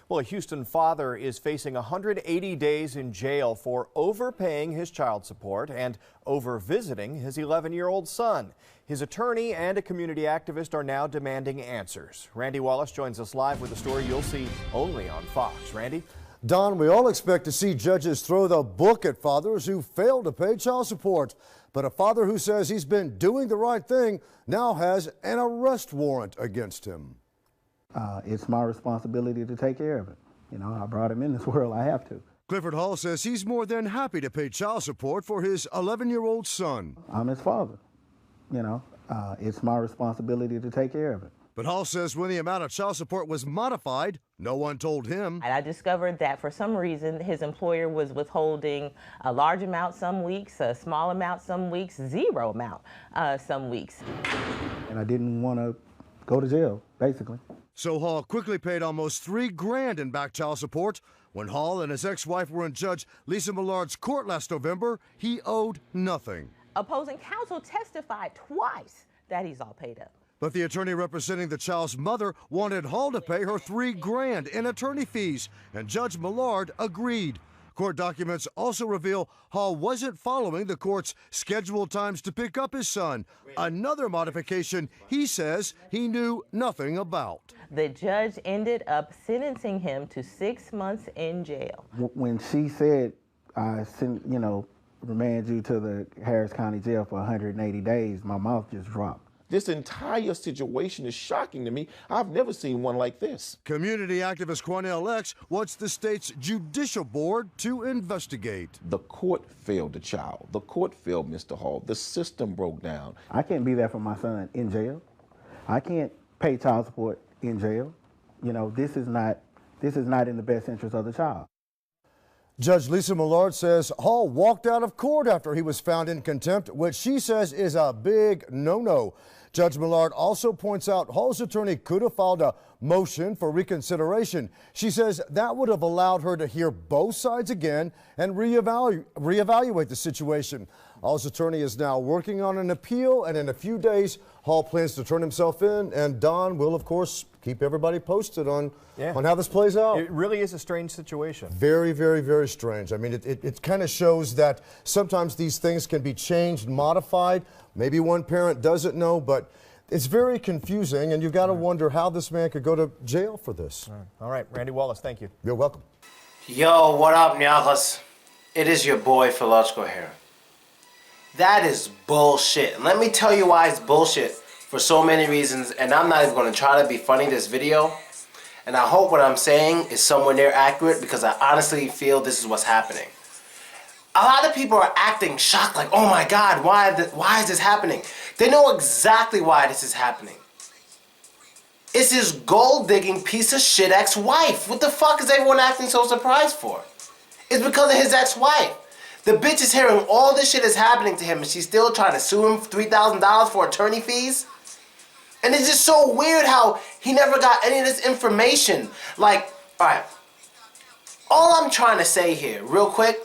Well, a Houston father is facing 180 days in jail for overpaying his child support and over-visiting his 11-year-old son. His attorney and a community activist are now demanding answers. Randy Wallace joins us live with a story you'll see only on Fox. Randy? Don, we all expect to see judges throw the book at fathers who fail to pay child support. But a father who says he's been doing the right thing now has an arrest warrant against him. It's my responsibility to take care of it. You know, I brought him in this world, I have to. Clifford Hall says he's more than happy to pay child support for his 11-year-old son. I'm his father. You know, it's my responsibility to take care of it. But Hall says when the amount of child support was modified, no one told him. And I discovered that for some reason his employer was withholding a large amount some weeks, a small amount some weeks, zero amount some weeks. And I didn't want to go to jail, basically. So Hall quickly paid almost $3 grand in back child support. When Hall and his ex-wife were in Judge Lisa Millard's court last November, he owed nothing. Opposing counsel testified twice that he's all paid up. But the attorney representing the child's mother wanted Hall to pay her $3 grand in attorney fees, and Judge Millard agreed. Court documents also reveal Hall wasn't following the court's scheduled times to pick up his son, another modification he says he knew nothing about. The judge ended up sentencing him to 6 months in jail. When she said, remand you to the Harris County Jail for 180 days, my mouth just dropped. This entire situation is shocking to me. I've never seen one like this. Community activist Quanell X wants the state's judicial board to investigate. The court failed the child. The court failed Mr. Hall. The system broke down. I can't be there for my son in jail. I can't pay child support in jail. You know, this is not in the best interest of the child. Judge Lisa Millard says Hall walked out of court after he was found in contempt, which she says is a big no-no. Judge Millard also points out Hall's attorney could have filed a motion for reconsideration. She says that would have allowed her to hear both sides again and reevaluate the situation. Hall's attorney is now working on an appeal, and in a few days, Hall plans to turn himself in, and Don will, of course, keep everybody posted on how this plays out. It really is a strange situation. Very, very, very strange. I mean, it kind of shows that sometimes these things can be changed, modified. Maybe one parent doesn't know, but it's very confusing, and you've got to wonder how this man could go to jail for this. All right, Randy Wallace, thank you. You're welcome. Yo, what up, Nyaklas? It is your boy, Philochko here. That is bullshit. And let me tell you why it's bullshit for so many reasons, and I'm not even going to try to be funny this video. And I hope what I'm saying is somewhere near accurate, because I honestly feel this is what's happening. A lot of people are acting shocked, like, oh my God, why is this happening? They know exactly why this is happening. It's his gold-digging piece of shit ex-wife. What the fuck is everyone acting so surprised for? It's because of his ex-wife. The bitch is hearing all this shit is happening to him, and she's still trying to sue him for $3,000 for attorney fees? And it's just so weird how he never got any of this information. Like, alright, all I'm trying to say here, real quick,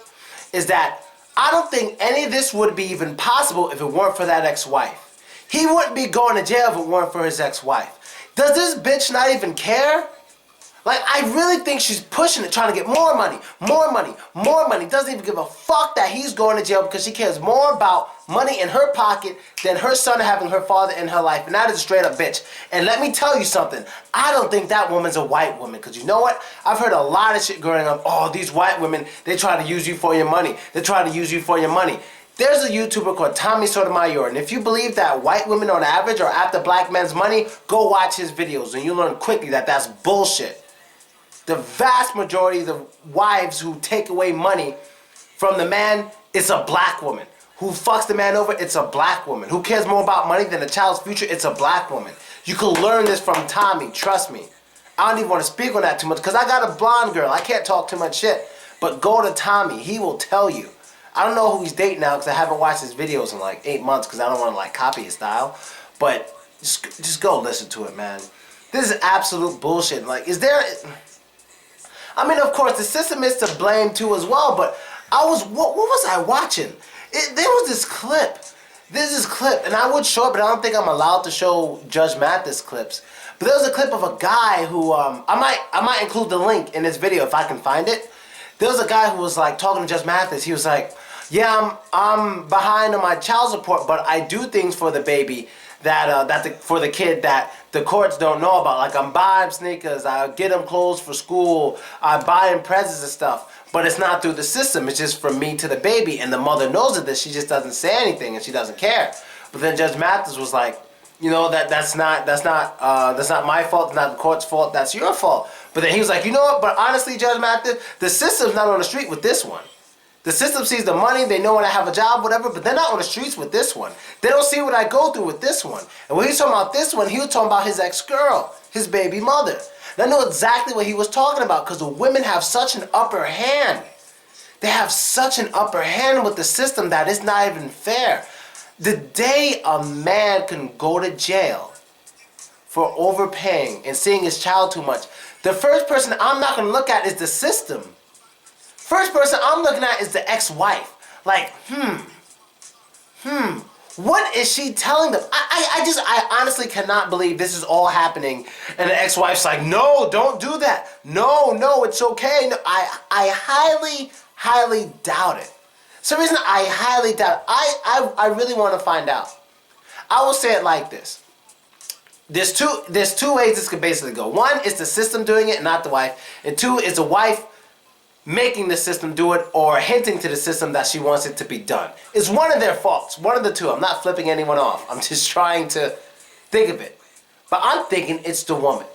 is that I don't think any of this would be even possible if it weren't for that ex-wife. He wouldn't be going to jail if it weren't for his ex-wife. Does this bitch not even care? Like, I really think she's pushing it, trying to get more money, more money, more money. Doesn't even give a fuck that he's going to jail, because she cares more about money in her pocket than her son having her father in her life. And that is a straight up bitch. And let me tell you something. I don't think that woman's a white woman, because you know what? I've heard a lot of shit growing up. Oh, these white women, they try to use you for your money. They try to use you for your money. There's a YouTuber called Tommy Sotomayor, and if you believe that white women on average are after black men's money, go watch his videos, and you'll learn quickly that that's bullshit. The vast majority of the wives who take away money from the man, it's a black woman. Who fucks the man over, it's a black woman. Who cares more about money than the child's future, it's a black woman. You can learn this from Tommy, trust me. I don't even want to speak on that too much, because I got a blonde girl. I can't talk too much shit. But go to Tommy, he will tell you. I don't know who he's dating now, because I haven't watched his videos in like 8 months, because I don't want to like copy his style. But just go listen to it, man. This is absolute bullshit. Like, is there... I mean, of course, the system is to blame too as well, but what was I watching? There was this clip. There's this clip, and I would show it, but I don't think I'm allowed to show Judge Mathis clips. But there was a clip of a guy who I might include the link in this video if I can find it. There was a guy who was like talking to Judge Mathis. He was like, "Yeah, I'm behind on my child support, but I do things for the baby for the kid that the courts don't know about. Like I'm buying sneakers, I get him clothes for school, I buy him presents and stuff. But it's not through the system. It's just from me to the baby, and the mother knows of this. She just doesn't say anything, and she doesn't care." But then Judge Mathis was like, "You know that's not my fault. It's not the court's fault. That's your fault." But then he was like, "You know what? But honestly, Judge Mathis, the system's not on the street with this one. The system sees the money, they know when I have a job, whatever, but they're not on the streets with this one. They don't see what I go through with this one." And when he was talking about this one, he was talking about his ex-girl, his baby mother. And I know exactly what he was talking about, because the women have such an upper hand. They have such an upper hand with the system that it's not even fair. The day a man can go to jail for overpaying and seeing his child too much, the first person I'm not going to look at is the system. First person I'm looking at is the ex-wife. Like, what is she telling them? I honestly cannot believe this is all happening, and the ex-wife's like, "No, don't do that. No, it's okay." No, I highly doubt it. So the reason I highly doubt it, I really want to find out. I will say it like this. There's two ways this could basically go. One is the system doing it, not the wife. And two is the wife making the system do it or hinting to the system that she wants it to be done. It's one of their faults. One of the two. I'm not flipping anyone off. I'm just trying to think of it. But I'm thinking it's the woman.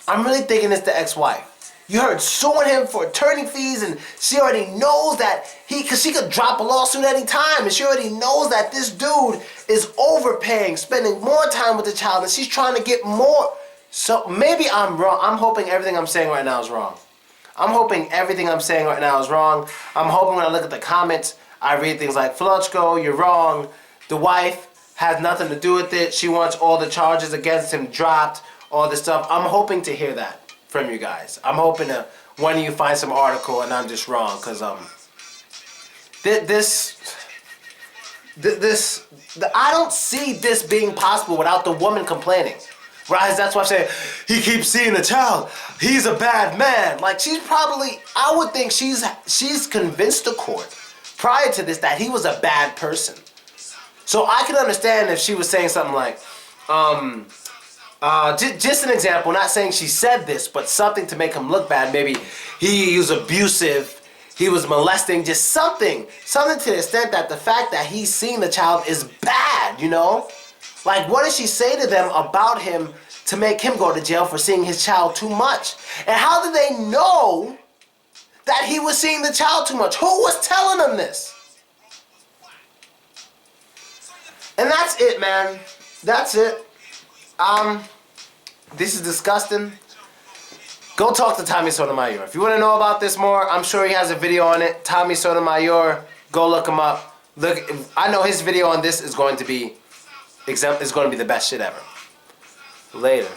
I'm really thinking it's the ex-wife. You heard suing him for attorney fees, and she already knows that because she could drop a lawsuit any time, and she already knows that this dude is overpaying, spending more time with the child, and she's trying to get more. So maybe I'm wrong. I'm hoping everything I'm saying right now is wrong. I'm hoping everything I'm saying right now is wrong. I'm hoping when I look at the comments, I read things like, "Falochko, you're wrong. The wife has nothing to do with it. She wants all the charges against him dropped, all this stuff." I'm hoping to hear that from you guys. I'm hoping to one of you find some article and I'm just wrong, because I don't see this being possible without the woman complaining. Right? That's why I'm saying he keeps seeing the child. He's a bad man. Like, she's probably, I would think she's convinced the court prior to this that he was a bad person. So I can understand if she was saying something like, just an example, not saying she said this, but something to make him look bad. Maybe he was abusive, he was molesting, just something to the extent that the fact that he's seen the child is bad, you know? Like, what did she say to them about him to make him go to jail for seeing his child too much? And how did they know that he was seeing the child too much? Who was telling them this? And that's it, man. That's it. This is disgusting. Go talk to Tommy Sotomayor. If you want to know about this more, I'm sure he has a video on it. Tommy Sotomayor. Go look him up. Look, I know his video on this is going to be the best shit ever. Later.